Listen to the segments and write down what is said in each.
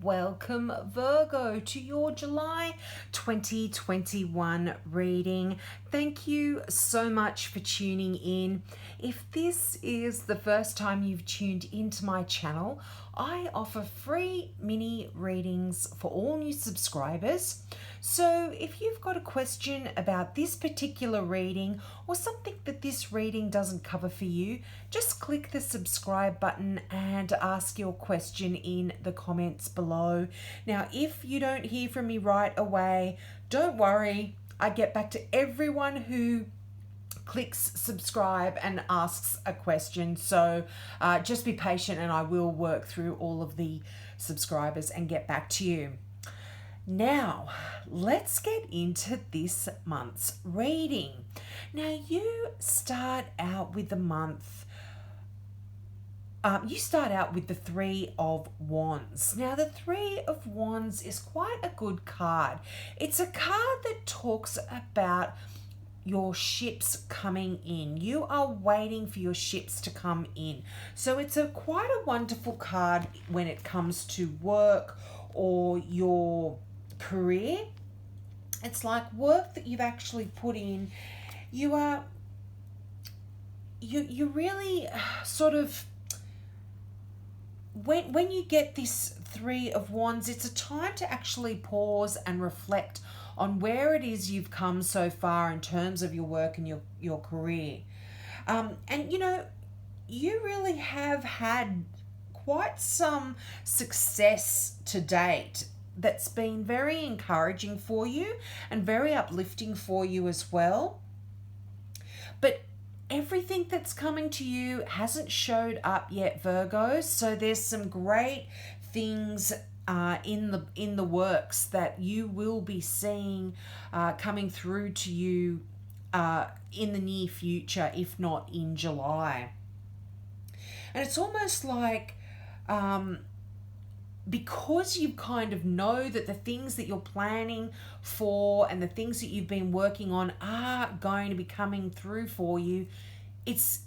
Welcome, Virgo, to your July 2021 reading. Thank you so much for tuning in. If this is the first time you've tuned into my channel, I offer free mini readings for all new subscribers. So if you've got a question about this particular reading or something that this reading doesn't cover for you, just click the subscribe button and ask your question in the comments below. Now, if you don't hear from me right away, don't worry. I get back to everyone who clicks subscribe and asks a question. So just be patient and I will work through all of the subscribers and get back to you. Now, let's get into this month's reading. Now, you start out with the month. You start out with the Three of Wands. Now, the Three of Wands is quite a good card. It's a card that talks about your ships coming in. You are waiting for your ships to come in. So it's quite a wonderful card when it comes to work or your career. It's like work that you've actually put in. You really sort of, when you get this Three of Wands, it's a time to actually pause and reflect on where it is you've come so far in terms of your work and your career. And you really have had quite some success to date that's been very encouraging for you and very uplifting for you as well. But everything that's coming to you hasn't showed up yet, Virgo. So there's some great things in the works that you will be seeing coming through to you in the near future, if not in July. And it's almost like because you kind of know that the things that you're planning for and the things that you've been working on are going to be coming through for you,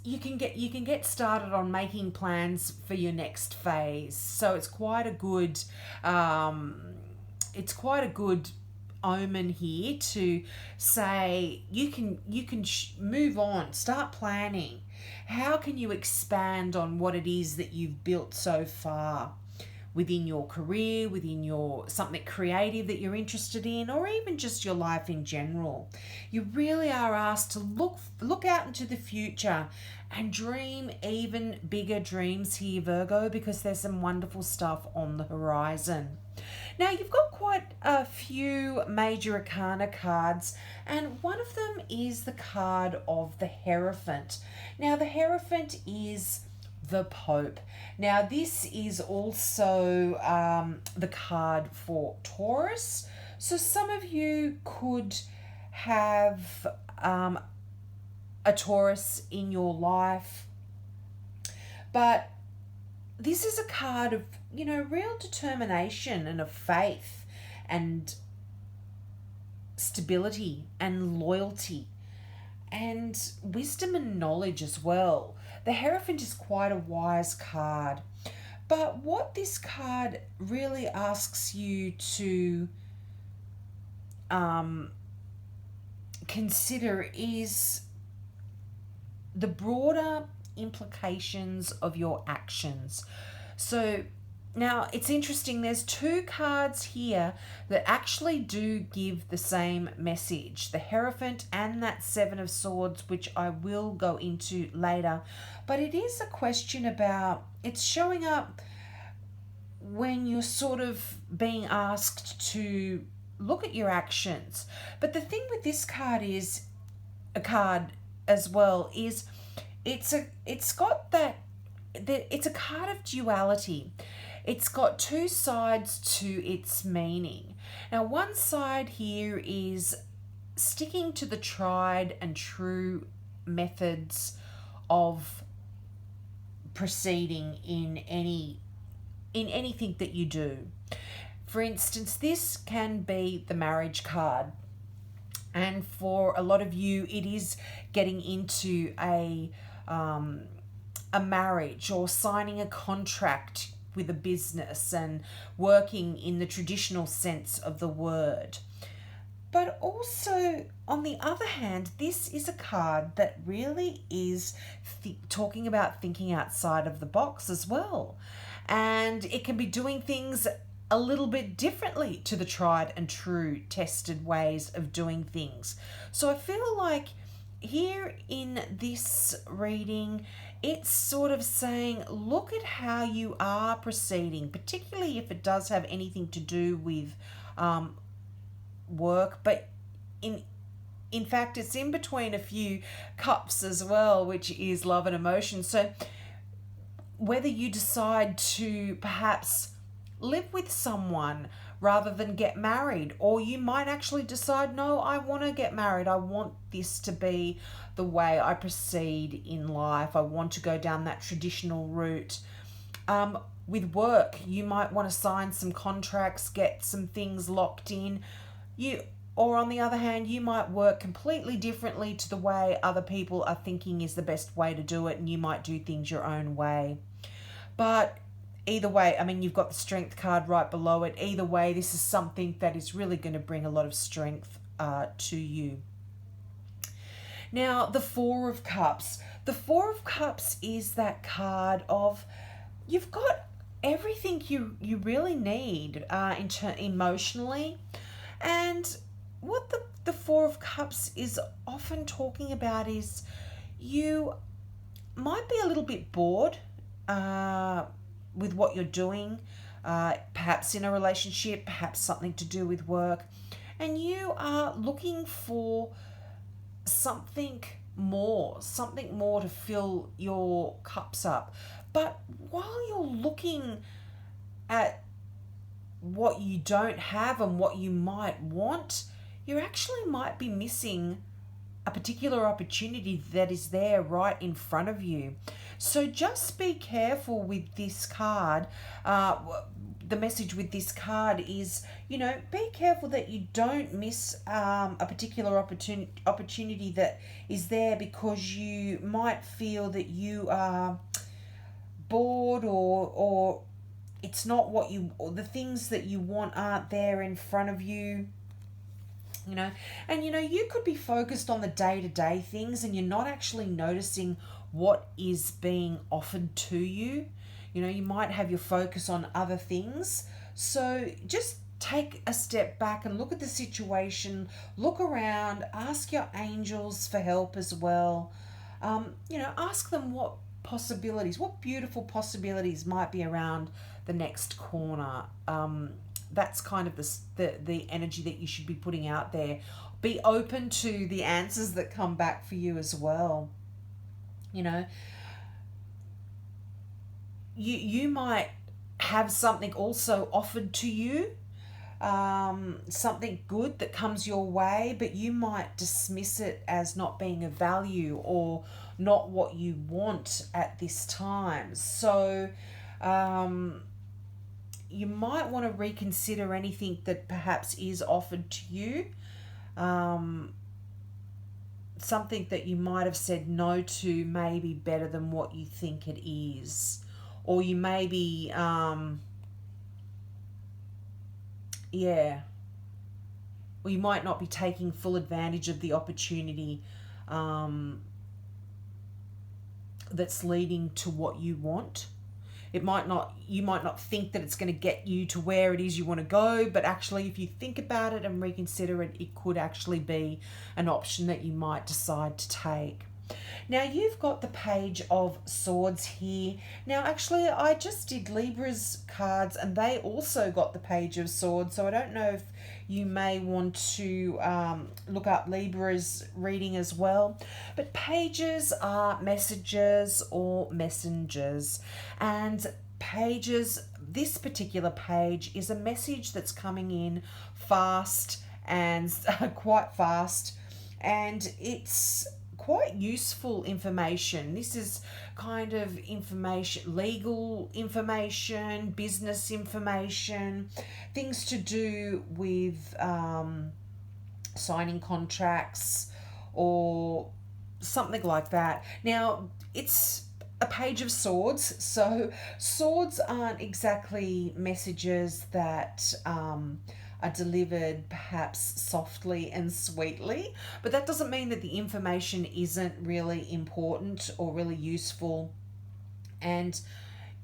you can get started on making plans for your next phase. So it's quite a good omen here to say you can move on, start planning. How can you expand on what it is that you've built so far within your career, within your something creative that you're interested in, or even just your life in general? You really are asked to look out into the future and dream even bigger dreams here, Virgo, because there's some wonderful stuff on the horizon. Now, you've got quite a few major arcana cards, and one of them is the card of the Hierophant. Now, the Hierophant is the Pope. Now, this is also the card for Taurus. So some of you could have a Taurus in your life, but this is a card of, real determination and of faith and stability and loyalty and wisdom and knowledge as well. The Hierophant is quite a wise card. But what this card really asks you to consider is the broader implications of your actions. So now it's interesting, there's two cards here that actually do give the same message, the Hierophant and that Seven of Swords, which I will go into later. But it is a question about, it's showing up when you're sort of being asked to look at your actions. But the thing with this card is, a card as well, is it's a card of duality. It's got two sides to its meaning. Now, one side here is sticking to the tried and true methods of proceeding in anything that you do. For instance, this can be the marriage card. And for a lot of you, it is getting into a marriage or signing a contract with a business and working in the traditional sense of the word. But also, on the other hand, this is a card that really is talking about thinking outside of the box as well. And it can be doing things a little bit differently to the tried and true tested ways of doing things. So I feel like here in this reading, it's sort of saying, look at how you are proceeding, particularly if it does have anything to do with work, but in fact it's in between a few cups as well, which is love and emotion. So whether you decide to perhaps live with someone rather than get married, or you might actually decide, no, I want to get married, I want this to be the way I proceed in life, I want to go down that traditional route. With work, you might want to sign some contracts, get some things locked in. Or on the other hand, you might work completely differently to the way other people are thinking is the best way to do it, and you might do things your own way. But either way, I mean, you've got the Strength card right below it. Either way, this is something that is really going to bring a lot of strength to you. Now, the Four of Cups. The Four of Cups is that card of you've got everything you really need emotionally. And what the Four of Cups is often talking about is you might be a little bit bored with what you're doing, perhaps in a relationship, perhaps something to do with work, and you are looking for something more to fill your cups up. But while you're looking at what you don't have and what you might want, you actually might be missing a particular opportunity that is there right in front of you. So just be careful with this card. The message with this card is, be careful that you don't miss a particular opportunity that is there because you might feel that you are bored or it's not what or the things that you want aren't there in front of you, and you could be focused on the day-to-day things and you're not actually noticing what is being offered to you. You might have your focus on other things. So just take a step back and look at the situation, look around, ask your angels for help as well. Ask them what beautiful possibilities might be around the next corner. That's kind of the energy that you should be putting out there. Be open to the answers that come back for you as well. You might have something also offered to you, something good that comes your way, but you might dismiss it as not being of value or not what you want at this time. So you might want to reconsider anything that perhaps is offered to you. Something that you might have said no to may be better than what you think it is. Or you may be, or you might not be taking full advantage of the opportunity that's leading to what you want. You might not think that it's going to get you to where it is you want to go, but actually if you think about it and reconsider it, it could actually be an option that you might decide to take. Now you've got the Page of Swords here. Now actually I just did Libra's cards and they also got the Page of Swords, so I don't know if you may want to look up Libra's reading as well. But pages are messages or messengers, and pages, this particular page is a message that's coming in fast and quite fast, and it's quite useful information. This is kind of information, legal information, business information, things to do with signing contracts or something like that. Now, it's a page of swords. So swords aren't exactly messages that are delivered perhaps softly and sweetly, but that doesn't mean that the information isn't really important or really useful. And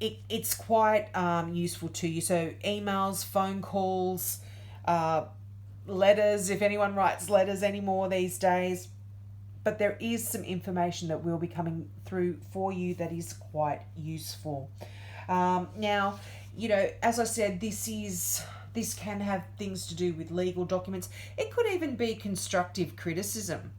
it's quite useful to you. So emails, phone calls, uh, letters, if anyone writes letters anymore these days. But there is some information that will be coming through for you that is quite useful. Now, as I said, this can have things to do with legal documents. It could even be constructive criticism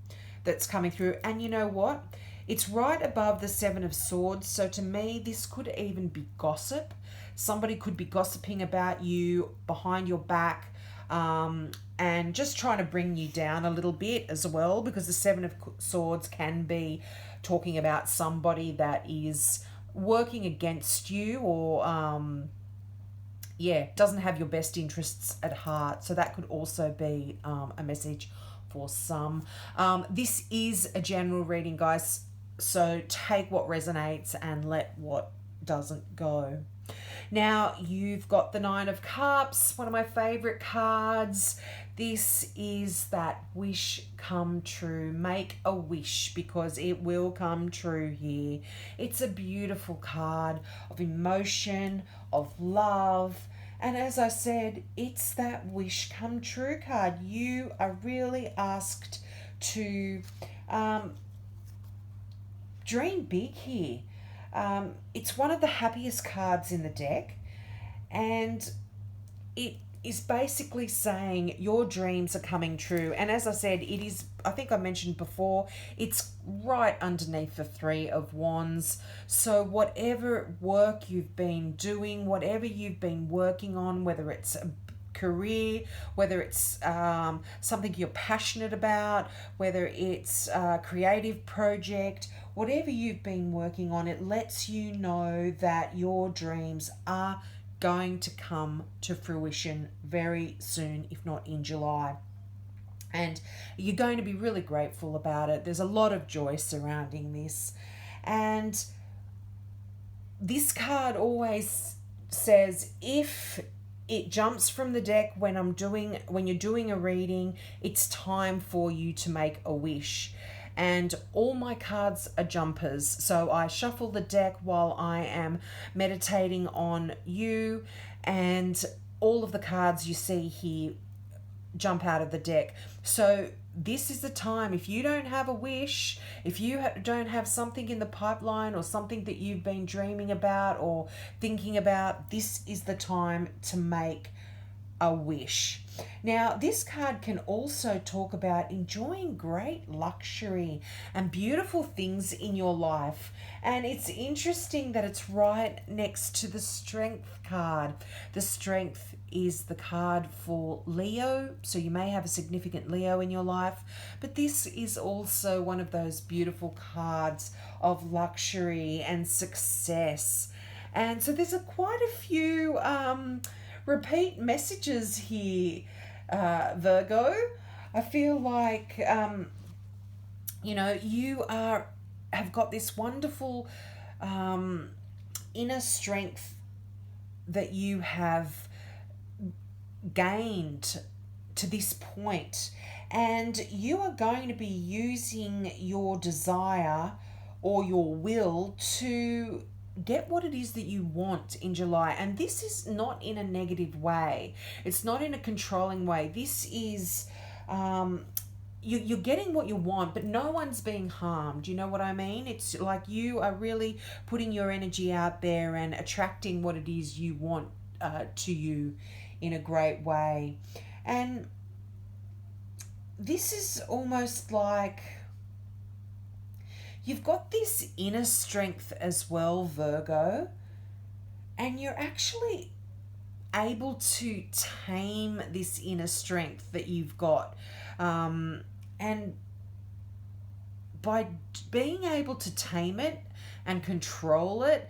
that's coming through. And you know what? It's right above the Seven of Swords. So to me, this could even be gossip. Somebody could be gossiping about you behind your back, and just trying to bring you down a little bit as well, because the Seven of Swords can be talking about somebody that is working against you, or doesn't have your best interests at heart. So that could also be a message for some. This is a general reading, guys, so take what resonates and let what doesn't go. Now, you've got the Nine of Cups, one of my favorite cards. This is that wish come true. Make a wish, because it will come true here. It's a beautiful card of emotion, of love. And as I said, it's that wish come true card. You are really asked to dream big here. It's one of the happiest cards in the deck, and it is basically saying your dreams are coming true. And as I said, it is, I think I mentioned before, it's right underneath the Three of Wands. So whatever work you've been doing, whatever you've been working on, whether it's a career, whether it's something you're passionate about, whether it's a creative project, whatever you've been working on, it lets you know that your dreams are going to come to fruition very soon, if not in July. And you're going to be really grateful about it. There's a lot of joy surrounding this. And this card always says, if it jumps from the deck when you're doing a reading, it's time for you to make a wish. And all my cards are jumpers. So I shuffle the deck while I am meditating on you, and all of the cards you see here jump out of the deck. So this is the time. If you don't have a wish, if you don't have something in the pipeline or something that you've been dreaming about or thinking about, this is the time to make a wish. Now, this card can also talk about enjoying great luxury and beautiful things in your life. And it's interesting that it's right next to the Strength card. The Strength is the card for Leo, so you may have a significant Leo in your life, but this is also one of those beautiful cards of luxury and success. And so there's quite a few repeat messages here, Virgo. I feel like you have got this wonderful inner strength that you have gained to this point, and you are going to be using your desire or your will to get what it is that you want in July. And this is not in a negative way. It's not in a controlling way. This is you're getting what you want, but no one's being harmed. You know what I mean? It's like you are really putting your energy out there and attracting what it is you want to you in a great way. And this is almost like you've got this inner strength as well, Virgo, and you're actually able to tame this inner strength that you've got. And by being able to tame it and control it,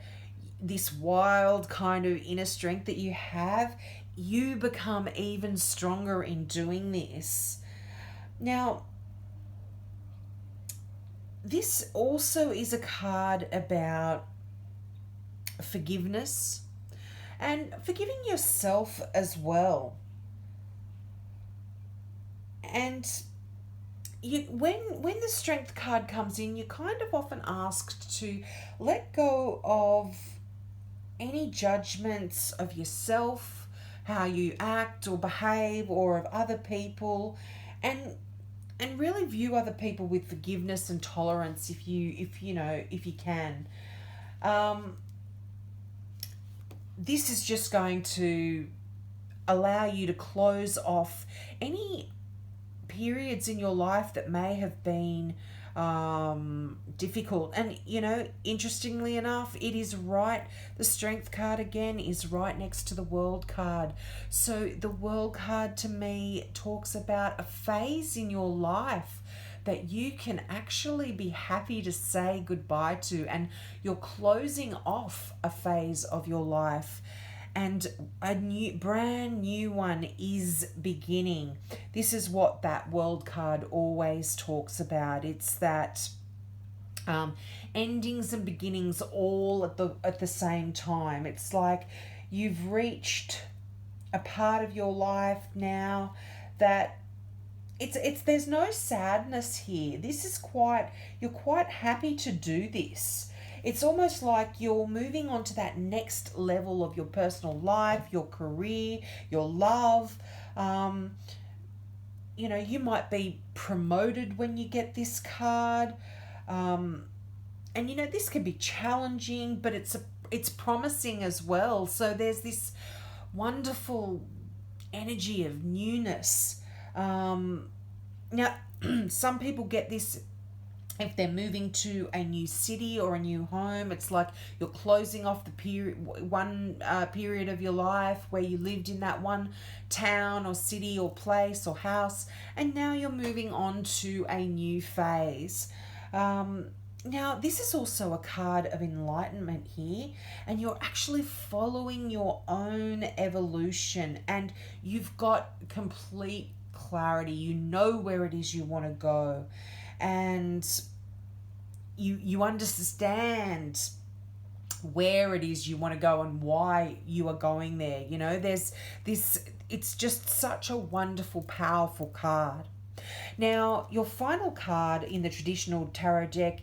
this wild kind of inner strength that you have, you become even stronger in doing this. Now, this also is a card about forgiveness, and forgiving yourself as well. And when the strength card comes in, you're kind of often asked to let go of any judgments of yourself, how you act or behave, or of other people, and really view other people with forgiveness and tolerance if you can. Um, this is just going to allow you to close off any periods in your life that may have been difficult. And interestingly enough, it is right, the strength card again is right next to the world card. So the world card to me talks about a phase in your life that you can actually be happy to say goodbye to, and you're closing off a phase of your life, and a brand new one is beginning. This is what that world card always talks about. It's that endings and beginnings all at the same time. It's like you've reached a part of your life now that it's there's no sadness here. You're quite happy to do this. It's almost like you're moving on to that next level of your personal life, your career, your love. You might be promoted when you get this card. And this can be challenging, but it's promising as well. So there's this wonderful energy of newness. Now, some people get this if they're moving to a new city or a new home. It's like you're closing off the period of your life where you lived in that one town or city or place or house, and now you're moving on to a new phase. Now, this is also a card of enlightenment here, and you're actually following your own evolution, and you've got complete clarity. You know where it is you want to go, and you understand where it is you want to go and why you are going there. There's this, it's just such a wonderful, powerful card. Now, your final card in the traditional tarot deck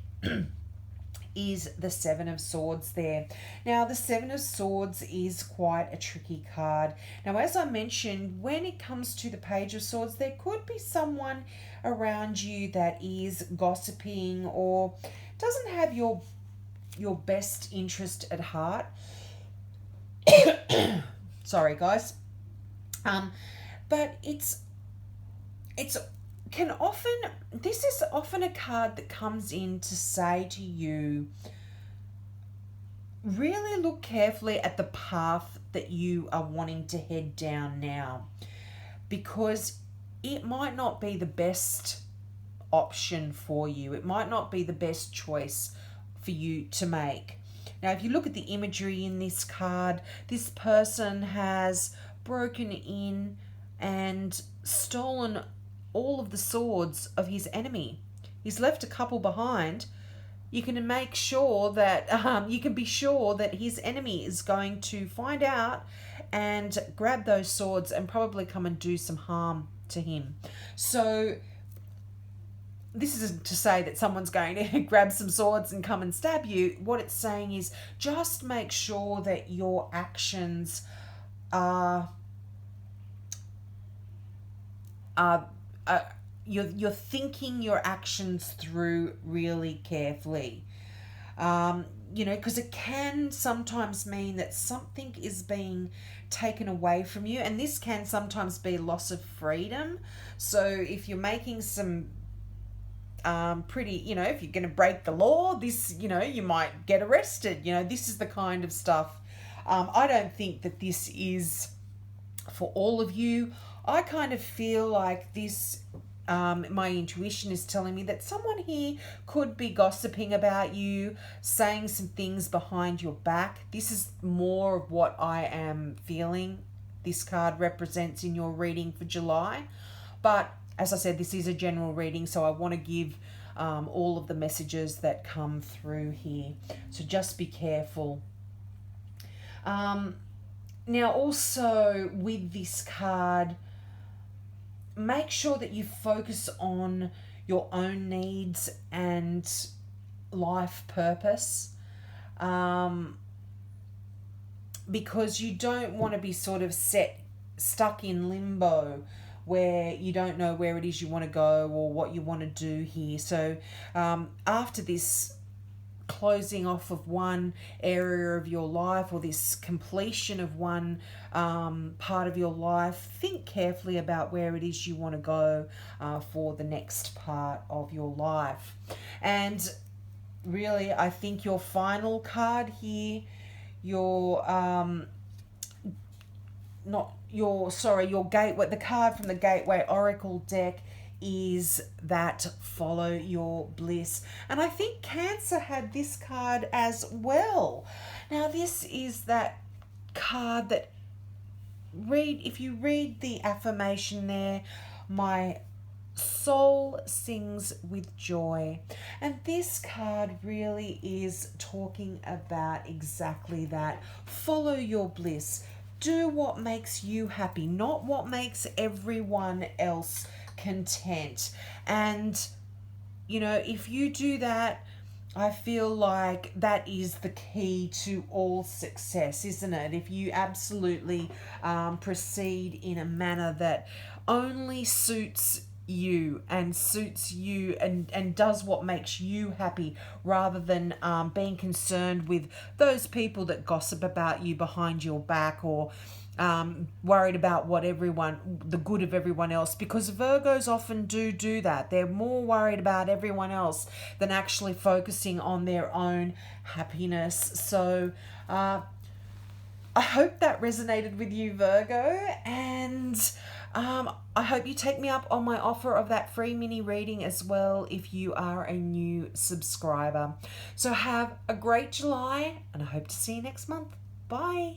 is the Seven of Swords there. Now, the Seven of Swords is quite a tricky card. Now, as I mentioned, when it comes to the Page of Swords, there could be someone around you that is gossiping or doesn't have your best interest at heart. Sorry, guys. But this is often a card that comes in to say to you, really look carefully at the path that you are wanting to head down now, because it might not be the best option for you. It might not be the best choice for you to make. Now, if you look at the imagery in this card, this person has broken in and stolen all of the swords of his enemy. He's left a couple behind. You can make sure that you can be sure that his enemy is going to find out and grab those swords and probably come and do some harm to him. So this isn't to say that someone's going to grab some swords and come and stab you. What it's saying is just make sure that your actions are you're thinking your actions through really carefully. Because it can sometimes mean that something is being taken away from you, and this can sometimes be loss of freedom. So if you're making some if you're going to break the law, this, you might get arrested. This is the kind of stuff. I don't think that this is for all of you. I kind of feel like this, my intuition is telling me that someone here could be gossiping about you, saying some things behind your back. This is more of what I am feeling this card represents in your reading for July. But as I said, this is a general reading, so I want to give all of the messages that come through here. So just be careful. Now, also with this card, make sure that you focus on your own needs and life purpose, because you don't want to be sort of stuck in limbo where you don't know where it is you want to go or what you want to do here. So after this closing off of one area of your life, or this completion of one part of your life, think carefully about where it is you want to go for the next part of your life. And really, I think your final card here, your your gateway, the card from the Gateway Oracle deck, is that follow your bliss. And I think Cancer had this card as well. Now, this is that card that if you read the affirmation there, my soul sings with joy. And this card really is talking about exactly that. Follow your bliss. Do what makes you happy, not what makes everyone else content. And if you do that, I feel like that is the key to all success, isn't it? If you absolutely proceed in a manner that only suits you and does what makes you happy, rather than being concerned with those people that gossip about you behind your back, or worried about the good of everyone else, because Virgos often do that. They're more worried about everyone else than actually focusing on their own happiness. So I hope that resonated with you, Virgo, and I hope you take me up on my offer of that free mini reading as well if you are a new subscriber. So have a great July, and I hope to see you next month. Bye.